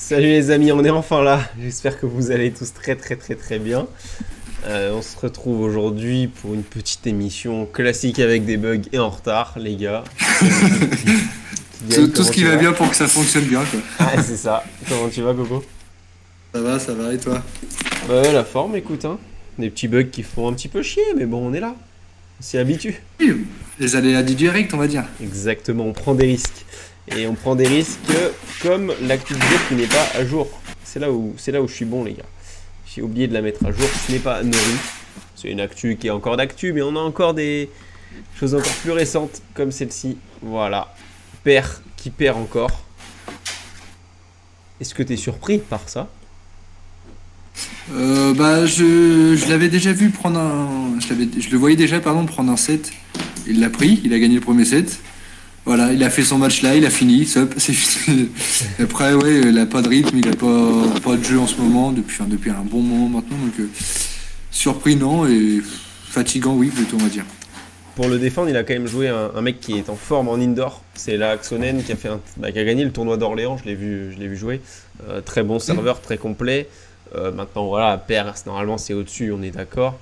Salut les amis, on est enfin là. J'espère que vous allez tous très très très très bien. On se retrouve aujourd'hui pour une petite émission classique avec des bugs et en retard, les gars. Kylian, Tout comment ce qui tu va vas? bien pour que ça fonctionne bien, quoi. Ah, c'est ça. Comment tu vas, Coco? Ça va, et toi? Bah ouais, la forme, écoute, hein. Des petits bugs qui font un petit peu chier, mais bon, on est là. On s'y habitue. Oui, les aléas du direct, on va dire. Exactement, on prend des risques. Et on prend des risques comme l'actu du jour qui n'est pas à jour. C'est là où je suis bon, les gars. J'ai oublié de la mettre à jour. Ce n'est pas Nori. C'est une actu qui est encore d'actu, mais on a encore des choses encore plus récentes comme celle-ci. Voilà. Perd qui perd encore. Est-ce que tu es surpris par ça? Je l'avais déjà vu prendre je le voyais déjà, pardon, prendre un set. Il l'a pris, il a gagné le premier set. Voilà, il a fait son match là, il a fini, stop, c'est fini. Après, ouais, il a pas de rythme, il a pas de jeu en ce moment, depuis un bon moment maintenant. Donc, surpris, non, et fatigant, oui, plutôt, on va dire. Pour le défendre, il a quand même joué un mec qui est en forme en indoor. C'est la Axonen qui a gagné le tournoi d'Orléans. Je l'ai vu jouer. Très bon serveur, très complet. Maintenant, voilà, Pers, normalement, c'est au-dessus, on est d'accord.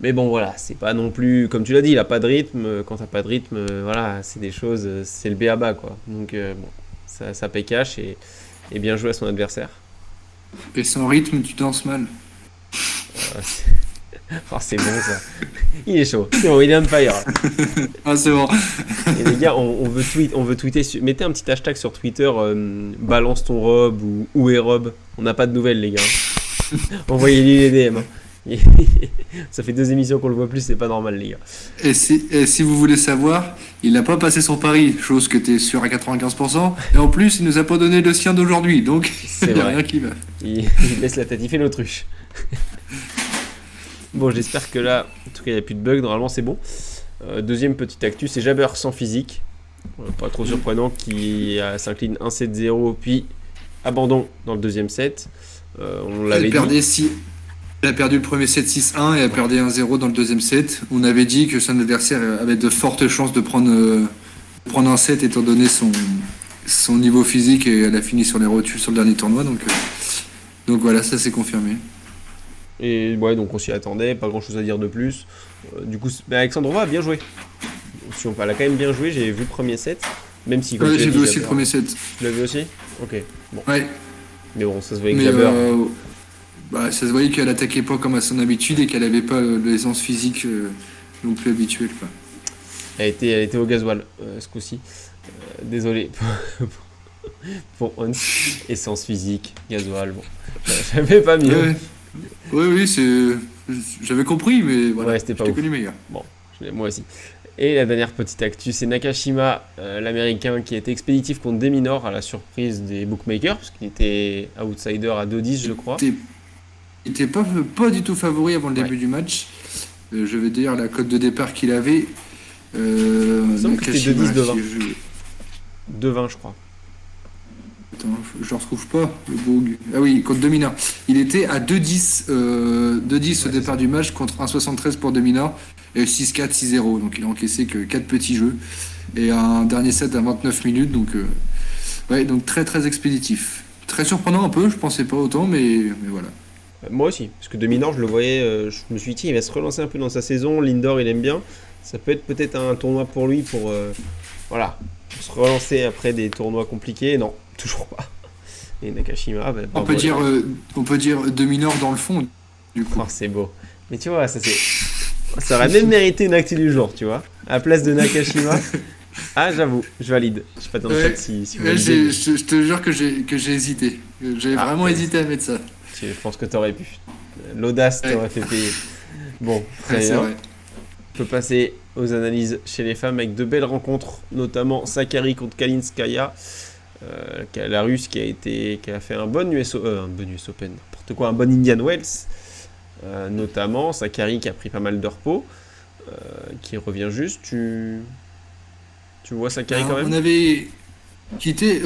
Mais bon, voilà, c'est pas non plus. Comme tu l'as dit, il a pas de rythme. Quand t'as pas de rythme, voilà, c'est des choses. C'est le b.a.-ba, quoi. Donc, bon, ça paye cash et bien joué à son adversaire. Et sans rythme, tu danses mal. Euh, c'est oh, c'est bon, ça. Il est chaud. C'est bon, il est on fire. Ah, c'est bon. Et les gars, on veut tweeter. Mettez un petit hashtag sur Twitter, balance ton robe ou où est Rob. On n'a pas de nouvelles, les gars. Envoyez-lui les DM, hein. Ça fait 2 émissions qu'on le voit plus, c'est pas normal, les gars. Et si vous voulez savoir, il n'a pas passé son pari, chose que tu es sûr à 95%. Et en plus, il nous a pas donné le sien d'aujourd'hui, donc C'est il n'y a vrai. rien qui va. Il baisse la tête, il fait l'autruche. Bon, j'espère que là, en tout cas, il n'y a plus de bugs. Normalement, c'est bon. Deuxième petite actu, c'est Jabber sans physique. Pas trop surprenant, qui s'incline 1-7-0, puis abandon dans le deuxième set. On l'avait dit. Il a perdu le premier set 6-1 et a perdu 1-0 dans le deuxième set. On avait dit que son adversaire avait de fortes chances de prendre un set étant donné son niveau physique, et elle a fini sur les rotules sur le dernier tournoi. Donc voilà, ça s'est confirmé. Et ouais, donc on s'y attendait, pas grand chose à dire de plus. Du coup, Alexandrova a bien joué. Si elle a quand même bien joué, j'ai vu le premier set. Même si, comme Ouais, tu l'as j'ai dit, vu aussi le Jabber. premier set. Tu l'as vu aussi? Ok, bon. Ouais, Mais bon, ça se voyait que mais Jabber. ça se voyait qu'elle attaquait pas comme à son habitude et qu'elle avait pas l'aisance physique non plus habituelle, quoi. Elle était au gasoil ce coup-ci. Désolé pour Hans. Essence physique, gasoil, bon. J'avais pas mieux. Ouais, oui, j'avais compris, mais voilà, Ouais, c'était je pas t'ai ouf. connu meilleur. Bon, moi aussi. Et la dernière petite actu, c'est Nakashima, l'américain qui a été expéditif contre Deminor à la surprise des bookmakers, parce qu'il était outsider à 2-10, je crois. Il était pas du tout favori avant le Ouais. début du match. Je vais dire la cote de départ qu'il avait. Il me semble que c'était Nakashima, 2-10 de 20. si 2-20, je crois. Attends, je le retrouve pas, le bug. Ah oui, contre Dominor. Il était à 2-10, 2-10 au Ouais, c'est départ ça. du match contre 1,73 pour Dominor et 6-4, 6-0. Donc il a encaissé que 4 petits jeux et un dernier set à 29 minutes. Donc très très expéditif. Très surprenant un peu, je pensais pas autant, mais voilà. Moi aussi, parce que Deminor, je le voyais, je me suis dit, tiens, il va se relancer un peu dans sa saison. Lindor, il aime bien. Ça peut être peut-être un tournoi pour lui, voilà, pour se relancer après des tournois compliqués. Non, toujours pas. Et Nakashima, bah, On bravo peut à dire, lui. on peut dire Dominor dans le fond, du coup. Oh, c'est beau. Mais tu vois, ça aurait même mérité une actu du jour, tu vois. À la place de Nakashima. Ah, j'avoue, je valide. Je sais pas dans le chat Ouais, si vous ouais, validez. je te jure que j'ai hésité. J'ai Ah, vraiment hésité à mettre ça. je pense que t'aurais pu. L'audace Ouais, t'aurait fait payer. Bon, très ouais, c'est bien. vrai. On peut passer aux analyses chez les femmes avec de belles rencontres, notamment Sakkari contre Kalinskaya, la Russe qui a fait un bon US Open, n'importe quoi, un bon Indian Wells, notamment Sakkari qui a pris pas mal de repos, qui revient juste. Tu vois Sakkari quand Alors, même? on avait quitté,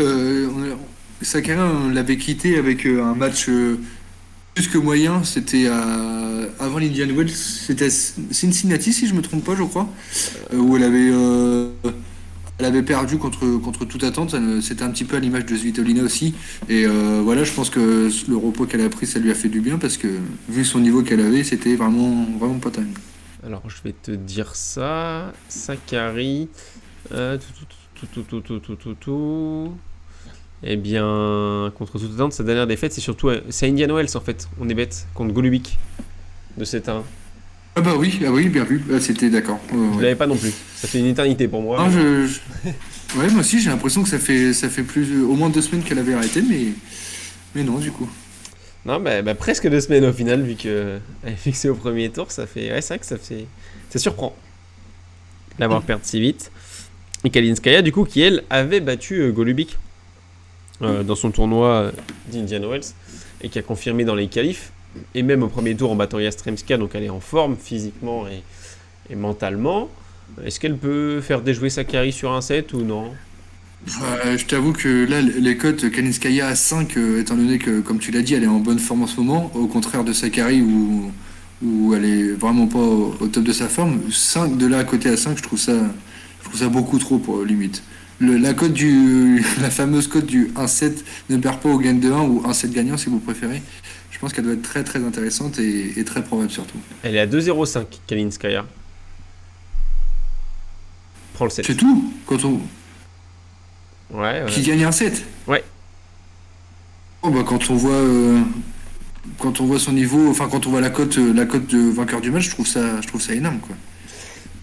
Sakharine, on l'avait quitté avec un match plus que moyen. C'était avant l'Indian Wells, c'était à Cincinnati si je me trompe pas, je crois, où elle avait elle avait perdu contre toute attente. C'était un petit peu à l'image de Svitolina aussi. Et voilà, je pense que le repos qu'elle a pris, ça lui a fait du bien parce que vu son niveau qu'elle avait, c'était vraiment, vraiment pas terrible. Alors, je vais te dire ça. Sakari. Tout. Eh bien, contre toute attente, sa dernière défaite, c'est surtout. C'est Indian Wells en fait. On est bête. Contre Golubic. De 7-1. Ah oui, bien vu. Ah, c'était d'accord. Je Ouais. l'avais pas non plus. Ça fait une éternité pour moi. Non, Mais ouais, moi aussi, j'ai l'impression que ça fait plus, au moins 2 semaines qu'elle avait arrêté, mais non, du coup. non, bah, presque 2 semaines au final, vu qu'elle est fixée au premier tour. Ça fait. Ouais, c'est vrai que ça fait. Ça surprend d'avoir perdu si vite. Et Kalinskaya, du coup, qui elle avait battu Golubic dans son tournoi d'Indian Wells et qui a confirmé dans les qualifs. Et même au premier tour en battant Yastremska, donc elle est en forme physiquement et mentalement. Est-ce qu'elle peut faire déjouer Sakari sur un set ou non? Je t'avoue que là, les cotes Kalinskaya à 5, étant donné que, comme tu l'as dit, elle est en bonne forme en ce moment, au contraire de Sakari où elle est vraiment pas au top de sa forme, 5 de là à côté à 5, je trouve ça beaucoup trop pour limite. La cote la fameuse cote du 1-7 ne perd pas au gain de 1 ou 1-7 gagnant si vous préférez, je pense qu'elle doit être très très intéressante et très probable surtout. Elle est à 2,05 Kalinskaya. Prends le C'est 7. tout Ouais, qui ouais. gagne un 7. Ouais, Oh, bah, quand on voit son niveau, enfin quand on voit la cote de vainqueur du match, je trouve ça énorme quoi.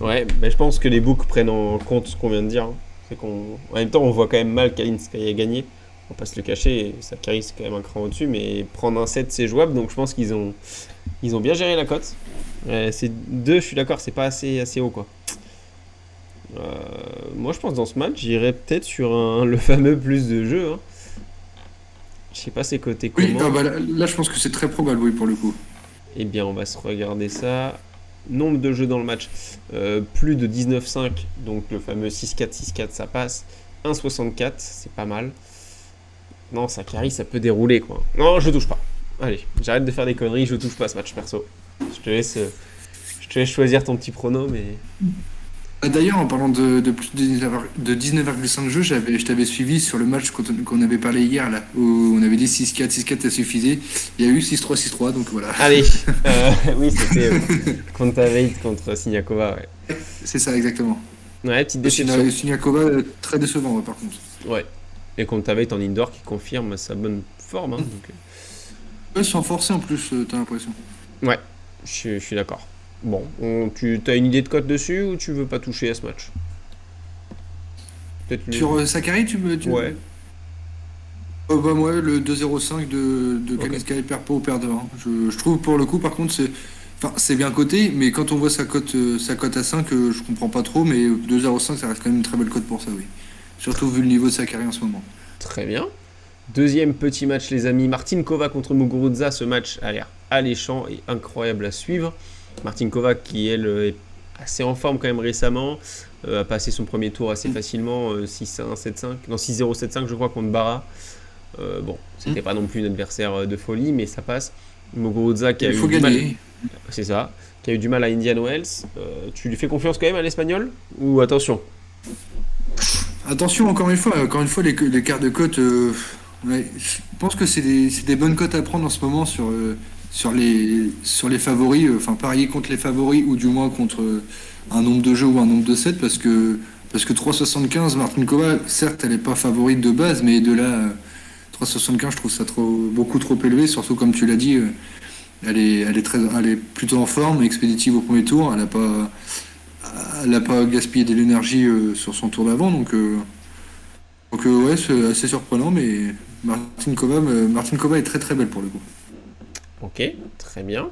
ouais, mais je pense que les books prennent en compte ce qu'on vient de dire, hein. En même temps, on voit quand même mal Kalinskaya gagner. On va pas se le cacher. Sakari, c'est quand même un cran au-dessus, mais prendre un 7, c'est jouable. Donc je pense qu'ils ont bien géré la cote. C'est 2, je suis d'accord, c'est pas assez haut, quoi. Euh, Moi, je pense dans ce match, j'irais peut-être sur le fameux plus de jeu, hein. Je sais pas c'est coté Oui, ah comment. bah là, je pense que c'est très probable, oui, pour le coup. Eh bien, on va se regarder ça. Nombre de jeux dans le match, plus de 19,5, donc le fameux 6-4, 6-4, ça passe. 1,64, c'est pas mal. Non, Sakari, ça peut dérouler, quoi. Non, je touche pas. Allez, j'arrête de faire des conneries, je touche pas ce match perso. Je te laisse choisir ton petit prono, mais. Ah, d'ailleurs, en parlant de plus de 19,5 jeux, je t'avais suivi sur le match qu'on avait parlé hier, là, où on avait dit 6-4, 6-4, ça suffisait. Il y a eu 6-3, 6-3, donc voilà. Allez, oui, c'était Kontaveit contre Siniakova, ouais. C'est ça, exactement. Ouais, petite déception. Siniakova, très décevant, ouais, par contre. Ouais. Et Kontaveit en indoor qui confirme sa bonne forme, hein, donc. Ouais, sans forcer en plus, t'as l'impression. Ouais, je suis d'accord. Bon, tu as une idée de cote dessus ou tu veux pas toucher à ce match? Peut-être Sur lui. Sakari, Ouais, bah moi, le 2,05 de ok. Kalinskaya perd pas au perd de 1. Je trouve pour le coup, par contre, c'est bien coté, mais quand on voit sa cote à 5, je comprends pas trop, mais 2,05, ça reste quand même une très belle cote pour ça, oui. Surtout vu le niveau de Sakari en ce moment. Très bien. Deuxième petit match, les amis. Martinkova contre Muguruza. Ce match a l'air alléchant et incroyable à suivre. Martinkova qui, elle, est assez en forme quand même récemment. A passé son premier tour assez facilement. 6-1, 7-5. Non, 6-0, 7-5, je crois, contre Barra. Bon, c'était pas non plus un adversaire de folie, mais ça passe. Muguruza qui a Il eu faut du mal. gagner. C'est ça. Qui a eu du mal à Indian Wells. Tu lui fais confiance quand même à l'Espagnol? Ou attention? Attention, encore une fois, les quarts de cote, ouais, je pense que c'est des bonnes cotes à prendre en ce moment sur les favoris, enfin parier contre les favoris ou du moins contre un nombre de jeux ou un nombre de sets parce que 3,75, Martinkova, certes, elle n'est pas favorite de base, mais de là, 3,75, je trouve ça beaucoup trop élevé, surtout comme tu l'as dit, elle est plutôt en forme, expéditive au premier tour, elle a pas gaspillé de l'énergie sur son tour d'avant, donc ouais, c'est assez surprenant, mais Martinkova est très très belle pour le coup. Ok, très bien.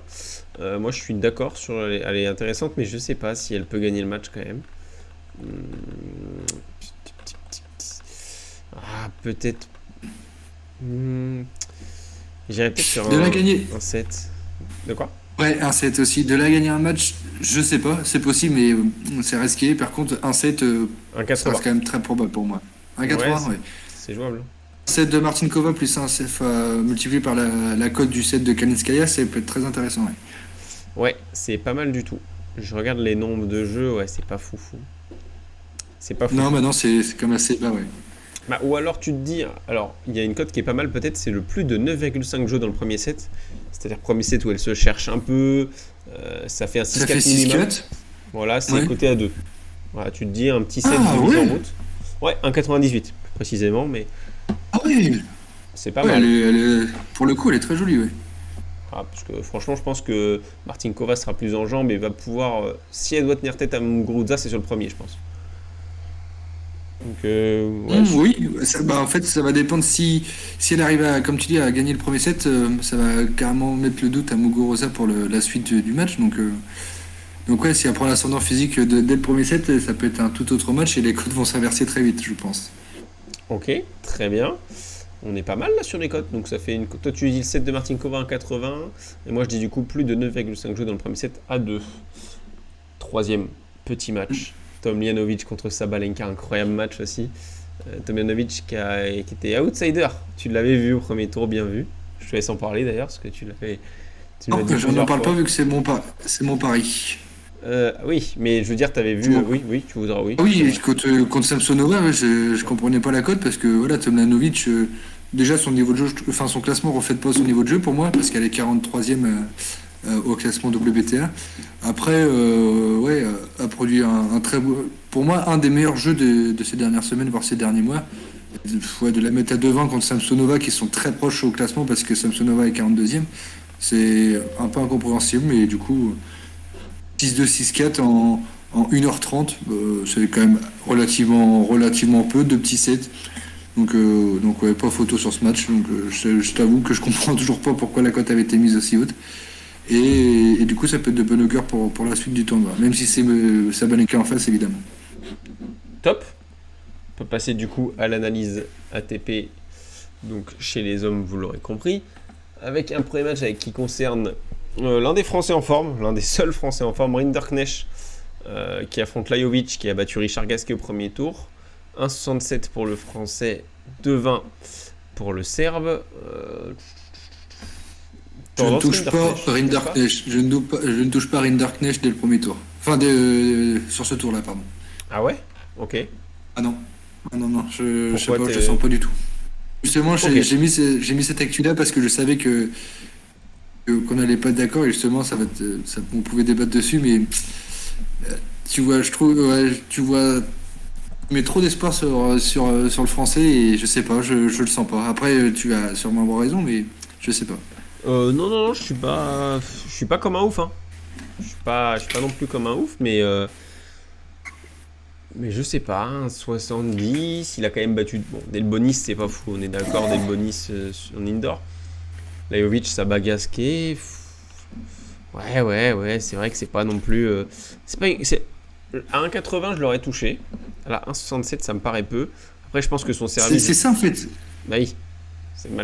Moi, je suis d'accord sur. Elle est intéressante, mais je sais pas si elle peut gagner le match quand même. Hmm. Ah, peut-être. Hmm. J'irais peut-être sur De la gagner, un 7. De quoi? ouais, un 7 aussi. De la gagner un match, je sais pas, c'est possible, mais c'est risqué. Par contre, un 7, Un ça reste 80. quand même très probable pour moi. Un Ouais, 80, ouais. c'est jouable. 7 de Martinkova plus un CF multiplié par la cote du 7 de Kalinskaya, ça peut être très intéressant, ouais. Ouais, c'est pas mal du tout. Je regarde les nombres de jeux, ouais, c'est pas fou. C'est pas fou. Non, bah non, c'est comme assez bas, ouais. Bah, ou alors tu te dis, alors il y a une cote qui est pas mal peut-être, c'est le plus de 9,5 jeux dans le premier set. C'est-à-dire premier set où elle se cherche un peu, ça fait un Ça fait 6-4 minimum. 6-4. Voilà, c'est Ouais. coté à 2. Voilà, tu te dis un petit set Ah de mise en ouais. route. Ouais, 1,98 précisément, mais Ah ouais. c'est pas Ouais, mal. pour le coup, elle est très jolie, ouais. Ah, parce que franchement, je pense que Martinkova sera plus en jambes et va pouvoir, si elle doit tenir tête à Muguruza, c'est sur le premier, je pense. Donc, ouais, Oui, bah, en fait, ça va dépendre si elle arrive à, comme tu dis, à gagner le premier set, ça va carrément mettre le doute à Muguruza pour la suite du match. Donc ouais, si elle prend l'ascendant physique dès le premier set, ça peut être un tout autre match et les codes vont s'inverser très vite, je pense. ok, très bien. On est pas mal là sur les cotes. Donc ça fait une. Toi, tu dis le set de Martinkova à 80. Et moi, je dis du coup plus de 9,5 jeux dans le premier set à 2. Troisième petit match. Tomljanovic contre Sabalenka, incroyable match aussi. Tomljanovic qui était outsider. Tu l'avais vu au premier tour, bien vu. Je te laisse en parler d'ailleurs, parce que tu Non, l'as dit je n'en plusieurs parle pas fois. vu que c'est mon pari. Oui, mais je veux dire, tu avais C'est vu. mon- Oui, oui, tu voudras, oui, Ah c'est oui, vrai. contre Samsonova, ouais, je comprenais pas la cote parce que voilà, Tomljanovic, déjà son niveau de jeu, enfin son classement reflète pas son niveau de jeu pour moi parce qu'elle est 43e au classement WTA. Après, ouais, a produit un très beau, pour moi, un des meilleurs jeux de ces dernières semaines, voire ces derniers mois. Ouais, de la mettre à 2-20 contre Samsonova qui sont très proches au classement parce que Samsonova est 42e, c'est un peu incompréhensible, mais du coup, 6-2, 6-4 en 1h30, c'est quand même relativement peu de petits sets. Donc ouais, pas photo sur ce match. Donc je t'avoue que je comprends toujours pas pourquoi la cote avait été mise aussi haute. Et du coup, ça peut être de bon augure pour la suite du tournoi, même si c'est Sabalenka en face, évidemment. Top. On peut passer du coup à l'analyse ATP. Donc chez les hommes, vous l'aurez compris. Avec un premier match qui concerne l'un des Français en forme, l'un des seuls Français en forme, Rinderknecht, qui affronte Lajovic, qui a battu Richard Gasquet au premier tour. 1,67 pour le Français, 2,20 pour le Serbe. Je ne Tendance touche pas Rinderknecht, n'est-ce pas? Rinderknecht. Je ne touche pas Rinderknecht dès le premier tour. Enfin, sur ce tour-là, pardon. Ah ouais. Ok. Ah non. Ah non, non, je sais Pourquoi pas, je le t'es... sens pas du tout. Justement, Ok. j'ai mis cette actu-là parce que je savais qu'on n'allait pas être d'accord et justement, on pouvait débattre dessus, mais tu vois, je trouve, ouais, tu vois, tu mets trop d'espoir sur le français et je sais pas, je le sens pas. Après, tu vas sûrement avoir raison, mais je sais pas. Non, non, non, je suis pas comme un ouf, hein. Je suis pas non plus comme un ouf, mais je sais pas, un 70, il a quand même battu. Bon, Delbonis, c'est pas fou, on est d'accord, Delbonis en indoor. Lajovic, ça bat Gasquet. Ouais, ouais, ouais, c'est vrai que c'est pas non plus. C'est pas, à 1,80, je l'aurais touché. À 1,67, ça me paraît peu. Après, je pense que son service. C'est ça en fait. Bah oui,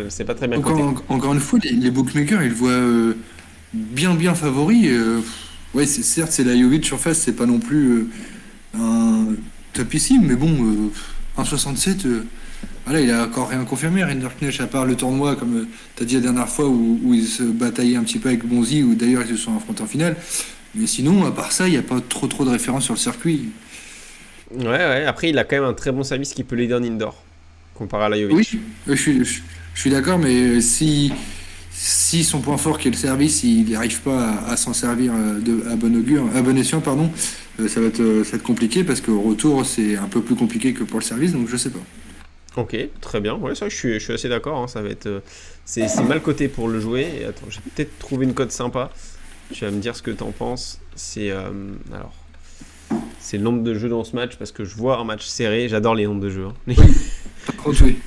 c'est pas très bien coté. Encore une fois, les bookmakers, ils voient bien favori. Ouais, certes, c'est Lajovic sur face, c'est pas non plus un topissime, mais bon, 1,67, voilà, il a encore rien confirmé, Rinderknecht, à part le tournoi, comme tu as dit la dernière fois, où il se bataillait un petit peu avec Bonzi, où d'ailleurs ils se sont affrontés en finale. Mais sinon, à part ça, il n'y a pas trop de références sur le circuit. Ouais, ouais, après, il a quand même un très bon service qui peut l'aider en indoor, comparé à Oui, Lajovic. je suis d'accord, mais si son point fort qui est le service, il n'arrive pas à s'en servir à bon augure, à bon escient, pardon, ça va être compliqué parce qu'au retour, c'est un peu plus compliqué que pour le service, donc je sais pas. Ok, très bien. Ouais, ça, je suis assez d'accord, hein, ça va être. C'est mal coté pour le jouer. Et attends, j'ai peut-être trouvé une cote sympa. Tu vas me dire ce que t'en penses. Alors, c'est le nombre de jeux dans ce match parce que je vois un match serré. J'adore les nombres de jeux, hein. Oui, par contre, oui.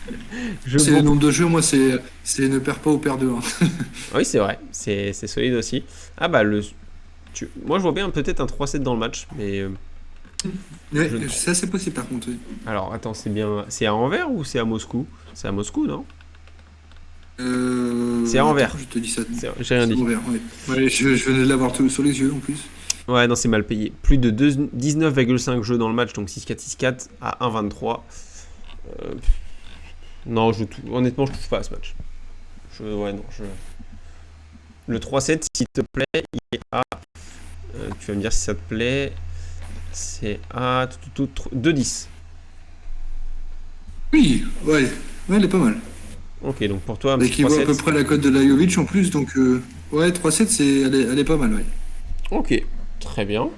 Je C'est le vois. nombre de jeux, moi, c'est ne perds pas ou perd deux, hein. Ah oui, c'est vrai. C'est solide aussi. Ah bah moi, je vois bien peut-être un 3-7 dans le match, mais Ouais, je ne trouve. ça, c'est possible, par contre, oui. Alors, attends, c'est à Anvers ou c'est à Moscou? C'est à Moscou, non? C'est à Attends, Anvers. je te dis ça. J'ai rien C'est dit. ouvert, ouais. Ouais, je venais de l'avoir tout sur les yeux, en plus. Ouais, non, c'est mal payé. Plus de 19,5 jeux dans le match, donc 6-4, 6-4 à 1,23. Euh, non, honnêtement, je touche pas à ce match. Ouais, non, Le 3-7, s'il te plaît, il est à. Tu vas me dire si ça te plaît. C'est à 2-10. Oui, ouais, elle est pas mal. Ok, donc pour toi, un Et petit qui vaut à 3-7. peu près la cote de Lajovic en plus, donc ouais, 3-7, elle est pas mal, ouais. Ok, très bien.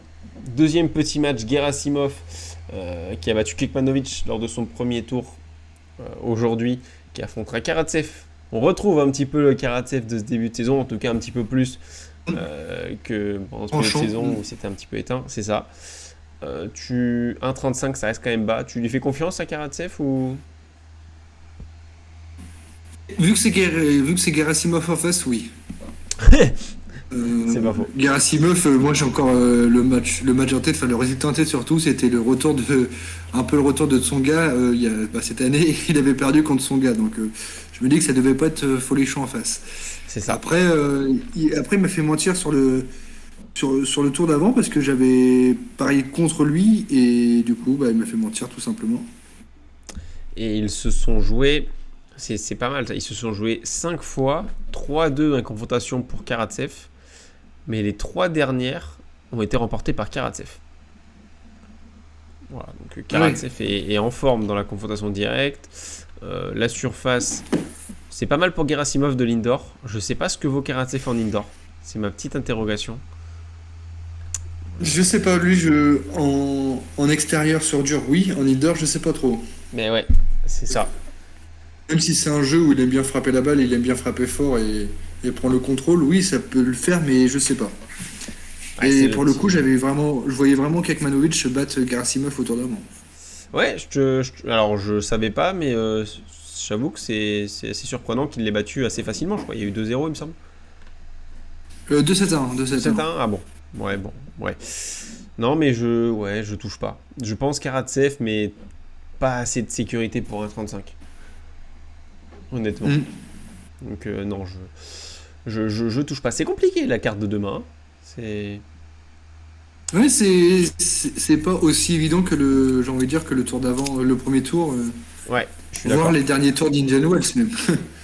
Deuxième petit match, Gerasimov qui a battu Kekmanovic lors de son premier tour aujourd'hui, qui affrontera Karatsev. On retrouve un petit peu le Karatsev de ce début de saison, en tout cas un petit peu plus que pendant ce milieu de Franchement, saison où c'était un petit peu éteint, c'est ça. 1,35, ça reste quand même bas. Tu lui fais confiance à Karatsev ou... vu que c'est Gerasimov en face, oui. C'est pas faux. Gerasimov, moi j'ai encore le match en tête, enfin le résultat en tête surtout, c'était un peu le retour de Tsonga. Cette année, il avait perdu contre Tsonga, donc je me dis que ça devait pas être folichon en face. C'est ça. Après, il m'a fait mentir sur le tour d'avant parce que j'avais parié contre lui et du coup, il m'a fait mentir tout simplement. Et ils se sont joués, c'est pas mal ça, ils se sont joués 5 fois, 3-2 en confrontation pour Karatsev, mais les 3 dernières ont été remportées par Karatsev. Voilà, donc Karatsev est en forme dans la confrontation directe. La surface, c'est pas mal pour Gerasimov de l'indoor. Je sais pas ce que vaut Karatsev en indoor, c'est ma petite interrogation. Je sais pas, lui, en extérieur sur dur, oui, en indoor, je sais pas trop. Mais ouais, c'est ça. Même si c'est un jeu où il aime bien frapper la balle, il aime bien frapper fort et prendre le contrôle, oui, ça peut le faire, mais je sais pas. Ouais, Et pour le coup, je voyais vraiment Kekmanovic se battre Gerasimov autour d'avant. Ouais, alors je savais pas, mais j'avoue que c'est assez surprenant qu'il l'ait battu assez facilement, je crois. Il y a eu 2-0, il me semble. 2-7-1, 7-1, 2-7-1. ah bon. Ouais. Non, mais je touche pas. Je pense Karatsev, mais pas assez de sécurité pour un 35. Honnêtement. Donc non, je touche pas. C'est compliqué la carte de demain. C'est... Ouais, c'est pas aussi évident j'ai envie de dire, que le tour d'avant, le premier tour, Ouais, je suis voire d'accord. les derniers tours d'Indian Wells même.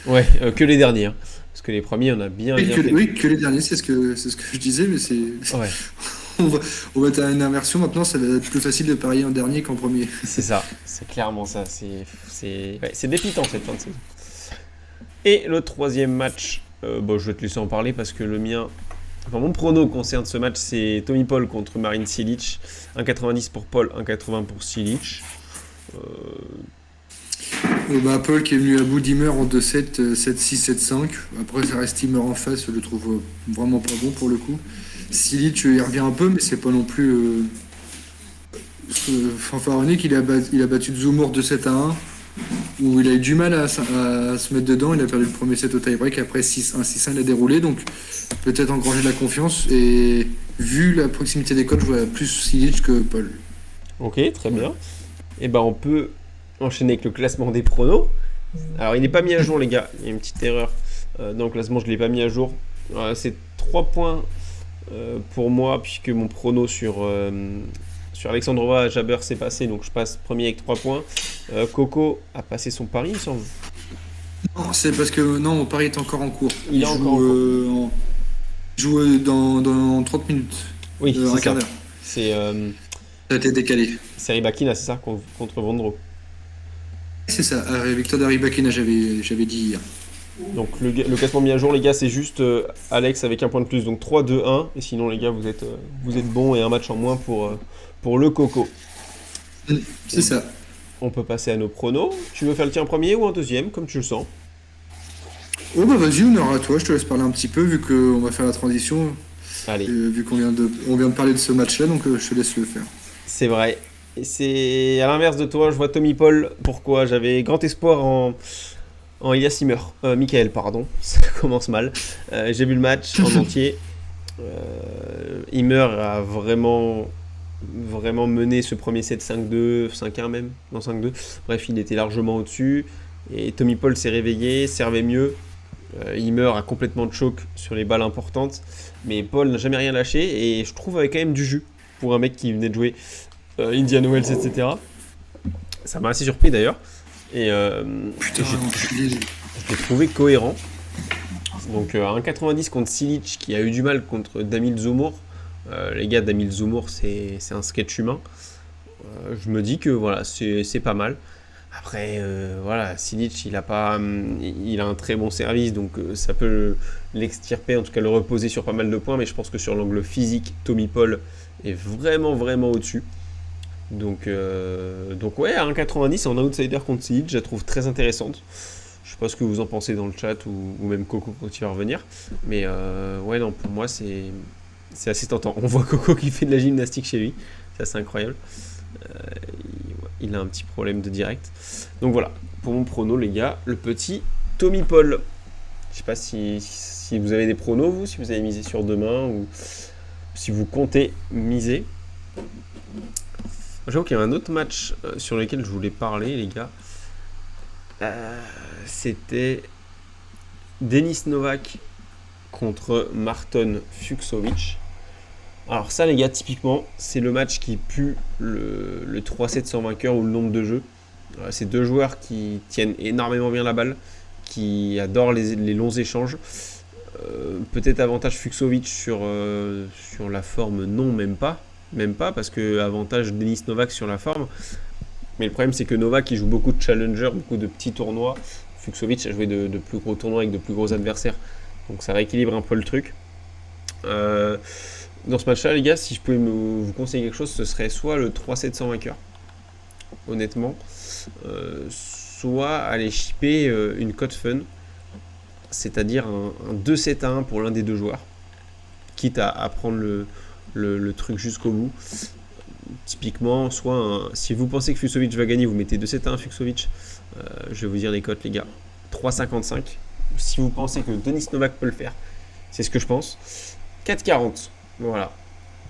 Ouais, que les derniers, hein. Parce que les premiers, on a bien fait. Oui, que les derniers, c'est ce que je disais, mais Ouais, on va être à une inversion maintenant, ça va être plus facile de parier en dernier qu'en premier. c'est ça. C'est clairement ça. C'est dépitant cette fin de saison. Et le troisième match, je vais te laisser en parler parce que le mien... Enfin, mon prono concerne ce match, c'est Tommy Paul contre Marin Cilic. 1,90 pour Paul, 1,80 pour Cilic. Paul qui est venu à bout d'Himmer en 2-7, 7-6, 7-5. Après, ça reste Himmer en face, je le trouve vraiment pas bon pour le coup. Silic, il revient un peu, mais c'est pas non plus fanfaronneux. Il a battu Zumor de 7-1, où il a eu du mal à se mettre dedans. Il a perdu le premier set au tie-break. Après 6-1, 6-1, il a déroulé. Donc peut-être engranger de la confiance. Et vu la proximité des codes, je vois plus Silic que Paul. Ok, très bien. Et ben on peut enchaîner avec le classement des pronos. Alors il n'est pas mis à jour les gars, il y a une petite erreur dans le classement, je ne l'ai pas mis à jour. C'est 3 points pour moi puisque mon prono sur Alexandrova Jabber s'est passé, donc je passe premier avec 3 points. Coco a passé son pari, il me semble. Non, c'est parce que mon pari est encore en cours. Il est encore en cours. Il joue dans 30 minutes. Oui, un c'est quart ça. d'heure. C'est Ça a été décalé. Rybakina, c'est ça, contre Vondro. C'est ça, Victor Rybakina, j'avais dit hier. Donc le classement mis à jour les gars, c'est juste Alex avec un point de plus, donc 3-2-1. Et sinon les gars, vous êtes bons et un match en moins pour le Coco. C'est ça. On peut passer à nos pronos. Tu veux faire le tien en premier ou en deuxième, comme tu le sens? Oh vas-y, honneur à toi, je te laisse parler un petit peu vu qu'on va faire la transition. Allez. Vu qu'on vient de parler de ce match-là, donc je te laisse le faire. C'est vrai. Et c'est à l'inverse de toi, je vois Tommy Paul. Pourquoi? J'avais grand espoir en Elias Ymer. Michael, pardon. Ça commence mal. J'ai vu le match en entier. Ymer a vraiment mené ce premier set 5-2, 5-1 même, non 5-2. Bref, il était largement au-dessus. Et Tommy Paul s'est réveillé, servait mieux. Ymer a complètement de choc sur les balles importantes. Mais Paul n'a jamais rien lâché. Et je trouve avec quand même du jus pour un mec qui venait de jouer Indian Wells, etc. Ça m'a assez surpris d'ailleurs. Et je l'ai trouvé cohérent. Donc 1,90 contre Silic qui a eu du mal contre Damil Zomour. Les gars d'Amil Zoumour, c'est un sketch humain. Je me dis que voilà, c'est pas mal. Après, voilà, Silic, il a un très bon service, donc ça peut l'extirper, en tout cas le reposer sur pas mal de points, mais je pense que sur l'angle physique, Tommy Paul est vraiment, vraiment au-dessus. Donc ouais, à 1,90 en outsider contre Silic, je la trouve très intéressante. Je sais pas ce que vous en pensez dans le chat, ou même Coco quand il va revenir. Mais ouais, non, pour moi, c'est assez tentant. On voit Coco qui fait de la gymnastique chez lui, c'est assez incroyable. Il a un petit problème de direct. Donc voilà, pour mon prono, les gars, le petit Tommy Paul. Je sais pas si vous avez des pronos, vous, si vous avez misé sur demain, ou si vous comptez miser. J'avoue qu'il y a un autre match sur lequel je voulais parler, les gars. C'était Denis Novak contre Marton Fucsovics. Alors ça, les gars, typiquement, c'est le match qui pue le 3-7 sans vainqueur ou le nombre de jeux. C'est deux joueurs qui tiennent énormément bien la balle, qui adorent les longs échanges. Peut-être avantage Fucsovics sur la forme, non, même pas. Même pas, parce que avantage Denis Novak sur la forme. Mais le problème, c'est que Novak, il joue beaucoup de challengers, beaucoup de petits tournois. Fucsovics a joué de plus gros tournois avec de plus gros adversaires. Donc ça rééquilibre un peu le truc. Dans ce match-là, les gars, si je pouvais vous conseiller quelque chose, ce serait soit le 3-7 sans vainqueur, honnêtement, soit aller shipper une cote fun, c'est-à-dire un 2-7-1 pour l'un des deux joueurs, quitte à prendre le truc jusqu'au bout. Typiquement, si vous pensez que Fucsovics va gagner, vous mettez 2-7-1 Fucsovics. Je vais vous dire les cotes, les gars. 3,55. Si vous pensez que Denis Novak peut le faire, c'est ce que je pense. 4,40. Voilà.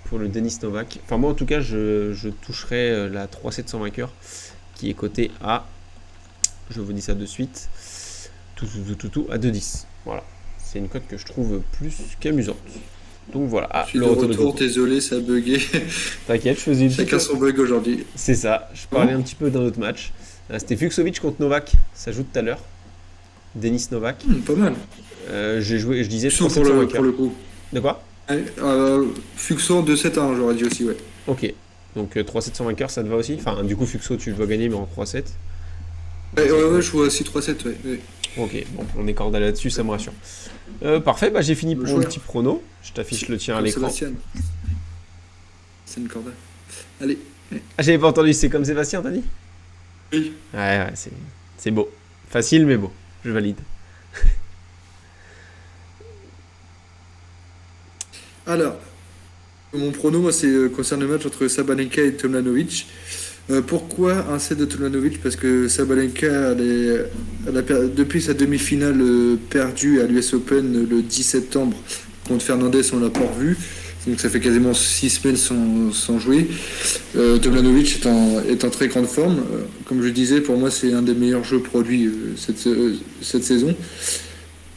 Pour le Denis Novak. Enfin, moi, en tout cas, je toucherai la 3,7 sans vainqueur qui est cotée à. Je vous dis ça de suite. À 2,10. Voilà. C'est une cote que je trouve plus qu'amusante. Donc voilà. Je suis de retour, désolé, ça a bugué. T'inquiète, je faisais une Chacun son bug aujourd'hui. C'est ça, je parlais un petit peu d'un autre match. C'était Fucsovics contre Novak, ça joue tout à l'heure. Denis Novak. Pas mal. Je disais Fuxo pour le coup. De quoi Fuxo 2-7-1, j'aurais dit aussi, ouais. Ok, donc 3-7 sans vainqueur, ça te va aussi. Enfin, du coup, Fuxo, tu dois gagner, mais en 3-7. Ouais, je vois aussi 3-7, ouais. Ok, bon, on est corda là-dessus, ça me rassure. Parfait, bah, j'ai fini pour mon petit prono. Je t'affiche le tien à l'écran. C'est une corda. Allez. Ah, j'avais pas entendu, c'est comme Sébastien, t'as dit? Oui. Ouais, c'est beau. Facile, mais beau. Je valide. Alors, mon prono, moi, concerne le match entre Sabalenka et Tomljanovic. Pourquoi un set de Tomljanovic? Parce que Sabalenka, depuis sa demi-finale perdue à l'US Open le 10 septembre contre Fernandez, on l'a pas revu. Donc ça fait quasiment 6 semaines sans jouer. Tomljanovic est en très grande forme. Comme je disais, pour moi, c'est un des meilleurs jeux produits cette saison.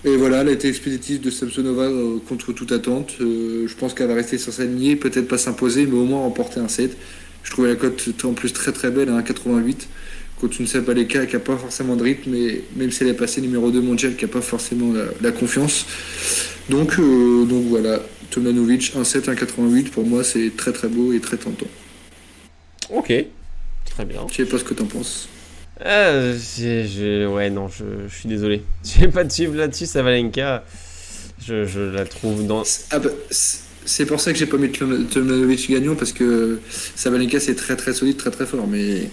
Et voilà, elle a été expéditive de Samsonova contre toute attente. Je pense qu'elle va rester sur sa lignée, peut-être pas s'imposer, mais au moins remporter un set. Je trouvais la cote en plus très très belle à 1,88 contre une Sabalenka qui n'a pas forcément de rythme, mais même si elle est passée numéro 2 mondial, qui n'a pas forcément la confiance. Donc voilà, Tomljanovic 1,7, 1,88, pour moi c'est très très beau et très tentant. Ok, très bien. Je sais pas ce que t'en penses. Ouais, non, je suis désolé. Je vais pas te suivre là-dessus, Sabalenka. Je la trouve dans. C'est pour ça que j'ai pas mis Tomljanovic gagnant, parce que Sabalenka c'est très très solide, très très fort, mais.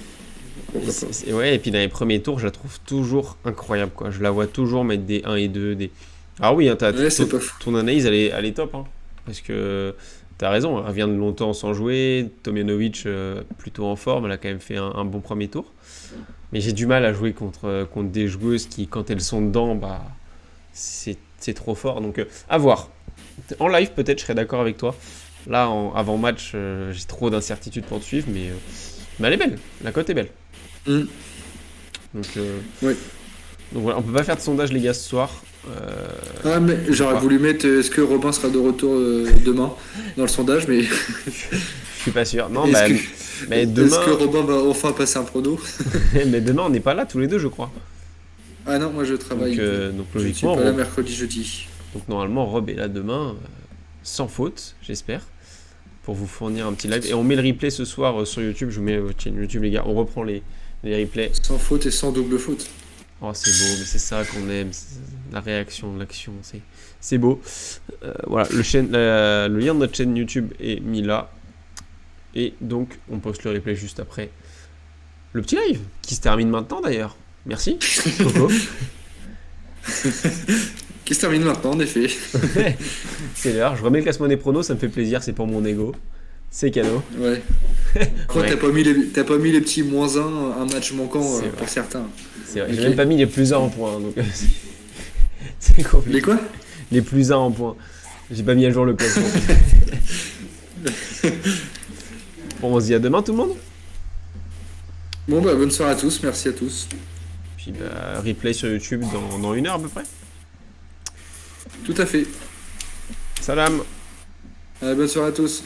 Ouais, et puis dans les premiers tours, je la trouve toujours incroyable, quoi. Je la vois toujours mettre des 1 et 2, des. Ah oui, hein, ton analyse, elle est top, hein. Parce que t'as raison, elle revient de longtemps sans jouer. Tomljanovic, plutôt en forme, elle a quand même fait un bon premier tour. Mais j'ai du mal à jouer contre des joueuses qui, quand elles sont dedans, bah, c'est trop fort. Donc, à voir. En live, peut-être, je serais d'accord avec toi. Là, avant match, j'ai trop d'incertitudes pour te suivre, mais elle est belle. La cote est belle. Donc, oui. Donc voilà, on peut pas faire de sondage, les gars, ce soir. Mais j'aurais voulu mettre est-ce que Robin sera de retour demain dans le sondage, mais. Je suis pas sûr. Non, mais demain. Est-ce que Robin va enfin passer un prono? Mais demain, on n'est pas là tous les deux, je crois. Ah non, moi je travaille. Donc logiquement. Je suis pas là mercredi, jeudi. Donc normalement, Rob est là demain, sans faute, j'espère. pour vous fournir un petit live. Et on met le replay ce soir sur YouTube. Je vous mets votre chaîne YouTube, les gars. On reprend les replays. Sans faute et sans double faute. Oh, c'est beau, mais c'est ça qu'on aime. La réaction, l'action, c'est beau. Voilà, le lien de notre chaîne YouTube est mis là. Et donc, on poste le replay juste après le petit live, qui se termine maintenant d'ailleurs. Merci, Coco. Qui se termine maintenant, en effet. C'est l'heure. Je remets le classement des pronos, ça me fait plaisir, c'est pour mon ego. C'est cadeau. Ouais. Après, Ouais. t'as pas mis les petits -1, un match manquant C'est pour vrai. certains. C'est vrai. Ok. J'ai même pas mis les plus 1 en points. Donc, c'est compliqué. Les quoi? Les plus 1 en points. J'ai pas mis à jour le classement. Bon, on se dit à demain tout le monde. Bon bah bonne soirée à tous, merci à tous. Puis replay sur YouTube dans 1 heure à peu près. Tout à fait. Salam. Bonne soirée à tous.